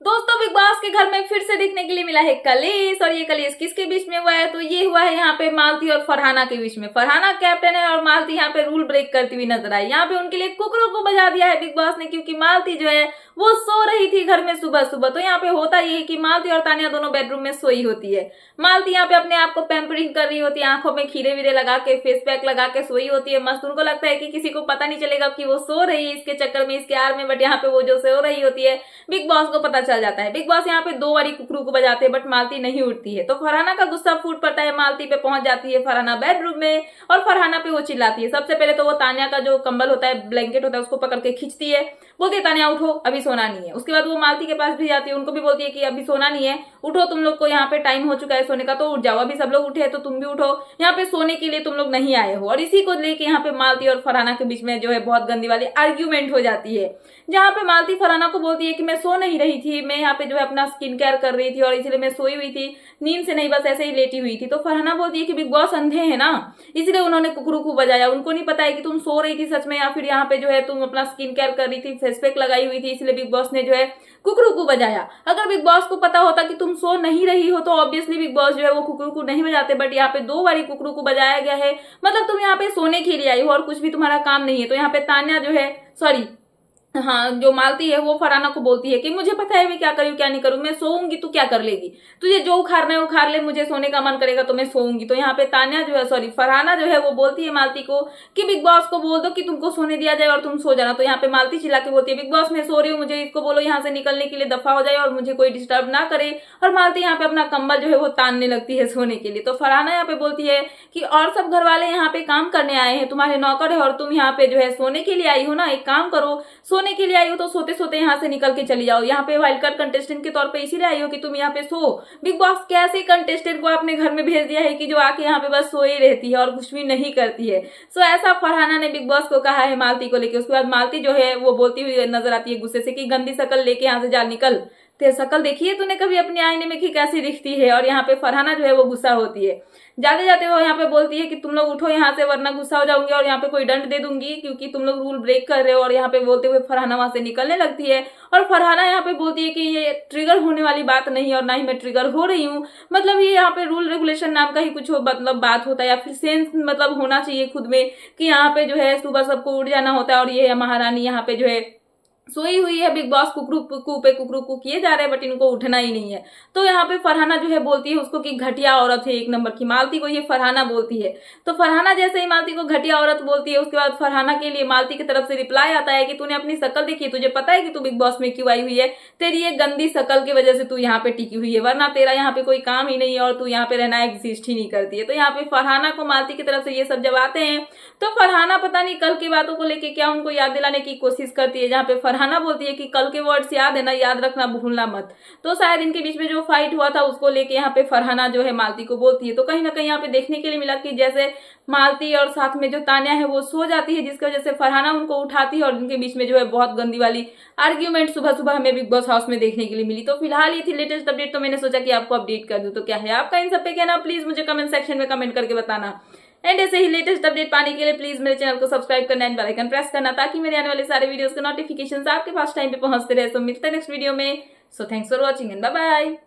दोस्तों big boss के घर में फिर से दिखने के लिए मिला है कलेश। और ये कलेश किसके बीच में हुआ है? तो ये हुआ है यहाँ पे मालती और फरहाना के बीच में। फरहाना कैप्टन है और मालती यहाँ पे रूल ब्रेक करती हुई नजर आई। यहाँ पे उनके लिए कुकरों को बजा दिया है बिग बॉस ने, क्योंकि मालती जो है वो सो रही थी घर में सुबह सुबह। तो यहाँ पे होता ये है कि मालती और तानिया दोनों बेडरूम में सोई होती है। मालती यहाँ पे अपने आप को पैम्परिंग कर रही होती है, आंखों में खीरे वीरे लगा के, फेस पैक लगा के सोई होती है मस्त। उनको लगता है कि किसी को पता नहीं चलेगा कि वो सो रही है इसके चक्कर में, इसके आड़ में। बट यहाँ पे वो जो सो रही होती है बिग बॉस को पता चल जाता है। बिग बॉस यहाँ पे 2 बारी कुकरू को बजाते हैं बट मालती नहीं उठती है। तो फरहाना का गुस्सा फूट पड़ता है, मालती पे पहुंच जाती है फरहाना बेडरूम में और फरहाना पे वो चिल्लाती है। सबसे पहले तो वो तानिया का जो कंबल होता है, ब्लैंकेट होता है, उसको पकड़ के खींचती है, बोलती है तानिया उठो अभी सोना नहीं है। उसके बाद वो मालती के पास भी जाती है, उनको भी बोलती है कि अभी सोना नहीं है, उठो तुम लोग को यहाँ पे टाइम हो चुका है सोने का, तो उठ जाओ, अभी सब लोग उठे हैं तो तुम भी उठो, यहाँ पे सोने के लिए तुम लोग नहीं आए हो। और इसी को लेके यहाँ पे मालती और फरहाना के बीच में जो है बहुत गंदी वाली आर्ग्यूमेंट हो जाती है, जहाँ पे मालती फरहाना को बोलती है कि मैं सो नहीं रही थी, मैं यहाँ पे जो है अपना स्किन केयर कर रही थी और इसलिए मैं सोई हुई थी, नींद से नहीं बस ऐसे ही लेटी हुई थी। तो फरहाना बोलती है कि बिग बॉस अंधे हैं ना, इसलिए उन्होंने कुकरू को बजाया, उनको नहीं पता है कि तुम सो रही थी सच में, या फिर यहाँ पे जो है तुम अपना स्किन केयर कर रही थी, फेस पैक लगाई हुई थी, इसलिए बिग बॉस ने जो है कुकरू को बजाया। अगर बिग बॉस को पता होता कि तुम सो नहीं रही हो तो ऑब्वियसली बिग बॉस जो है वो कुकरू को नहीं बजाते। बट यहाँ पे 2 बारी कुकरू को बजाया गया है, मतलब तुम यहाँ पे सोने के लिए आई हो और कुछ भी तुम्हारा काम नहीं है। तो यहाँ पे तान्या जो है, सॉरी हाँ, जो मालती है वो फरहाना को बोलती है कि मुझे पता है मैं क्या करूँ क्या नहीं करूँ, मैं सोऊंगी तू क्या कर लेगी, तुझे जो उखाड़ना है उखाड़ ले, मुझे सोने का मन करेगा तो मैं सोऊंगी। तो यहाँ पे तान्या जो है, सॉरी फरहाना जो है वो बोलती है मालती को कि बिग बॉस को बोल दो कि तुमको सोने दिया जाए और तुम सो जाना। तो यहाँ पे मालती चिल्ला के बोलती है बिग बॉस मैं सो रही हूँ, मुझे इसको बोलो यहाँ से निकलने के लिए, दफा हो जाए और मुझे कोई डिस्टर्ब ना करे। और मालती यहाँ पे अपना कंबल जो है वो तानने लगती है सोने के लिए। तो फरहाना यहाँ पे बोलती है कि और सब घर वाले यहाँ पे काम करने आए हैं, तुम्हारे नौकर है और तुम यहाँ पे जो है सोने के लिए आई हो ना, एक काम करो, सोने के लिए आई हो तो सोते सोते यहाँ से निकल के चली जाओ, यहाँ पे वाइल्ड कार्ड कंटेस्टेंट के तौर पे इसीलिए आई हो कि तुम यहाँ पे सो। बिग बॉस कैसे कंटेस्टेंट को अपने घर में भेज दिया है कि जो आके यहाँ पे बस सोई रहती है और कुछ भी नहीं करती है। सो ऐसा फरहाना ने बिग बॉस को कहा है मालती को लेके। उसके बाद मालती जो है वो बोलती हुई नजर आती है गुस्से से कि गंदी शक्ल लेके यहाँ से जा निकल, तेरी शक्ल देखी है तूने कभी अपने आईने में कि कैसी दिखती है। और यहाँ पे फरहाना जो है वो गुस्सा होती है, जाते जाते वो यहाँ पे बोलती है कि तुम लोग उठो यहाँ से वरना गुस्सा हो जाऊंगी और यहाँ पे कोई दंड दे दूंगी क्योंकि तुम लोग रूल ब्रेक कर रहे हो। और यहाँ पे बोलते हुए फरहाना वहां से निकलने लगती है और फरहाना यहाँ पे बोलती है कि ये ट्रिगर होने वाली बात नहीं है और ना ही मैं ट्रिगर हो रही हूँ, मतलब ये यहाँ पे रूल रेगुलेशन नाम का ही कुछ मतलब बात होता है या फिर सेंस मतलब होना चाहिए खुद में कि यहाँ पे जो है सुबह सबको उठ जाना होता है और ये महारानी यहाँ पे जो है सोई हुई है। बिग बॉस कुकरू कू किए जा रहे हैं बट इनको उठना ही नहीं है। तो यहाँ पे फरहाना जो है बोलती है उसको कि घटिया औरत है एक नंबर की, मालती को ये फरहाना बोलती है। तो फरहाना जैसे ही मालती को घटिया औरत बोलती है उसके बाद फरहाना के लिए मालती की तरफ से रिप्लाई आता है कि तूने अपनी शक्ल देखी, तुझे पता है कि तू बिग बॉस में क्यों आई हुई है, तेरी ये गंदी शक्ल की वजह से तू यहाँ पे टिकी हुई है, वरना तेरा यहाँ पे कोई काम ही नहीं है और तू यहाँ पे रहना एग्जिस्ट ही नहीं करती है। तो यहाँ पे फरहाना को मालती की तरफ से ये सब जब आते हैं तो फरहाना पता नहीं कल की बातों को लेके क्या उनको याद दिलाने की कोशिश करती है, जहाँ पे फरहाना बोलती है कि कल के वर्ड्स याद है ना, याद रखना भूलना मत। तो शायद इनके बीच में जो फाइट हुआ था उसको लेके यहाँ पे फरहाना जो है मालती को बोलती है। तो कहीं ना कहीं यहाँ पे देखने के लिए मिला कि जैसे मालती और साथ में जो तान्या है वो सो जाती है, जिसकी वजह से फरहाना उनको उठाती है और उनके बीच में जो है बहुत गंदी वाली आर्ग्यूमेंट सुबह सुबह हमें बिग बॉस हाउस में देखने के लिए मिली। तो फिलहाल ये थी लेटेस्ट अपडेट, तो मैंने सोचा कि आपको अपडेट कर दूं। तो क्या है आपका इन सब पे कहना, प्लीज मुझे कमेंट सेक्शन में कमेंट करके बताना। एंड ऐसे ही लेटेस्ट अपडेट पाने के लिए प्लीज मेरे चैनल को सब्सक्राइब करना एंड बेल आइकन प्रेस करना ताकि मेरे आने वाले सारे वीडियोस के नोटिफिकेशंस आपके पास टाइम पे पहुंचते रहे। सो मिलते हैं नेक्स्ट वीडियो में। So thanks for watching and bye bye.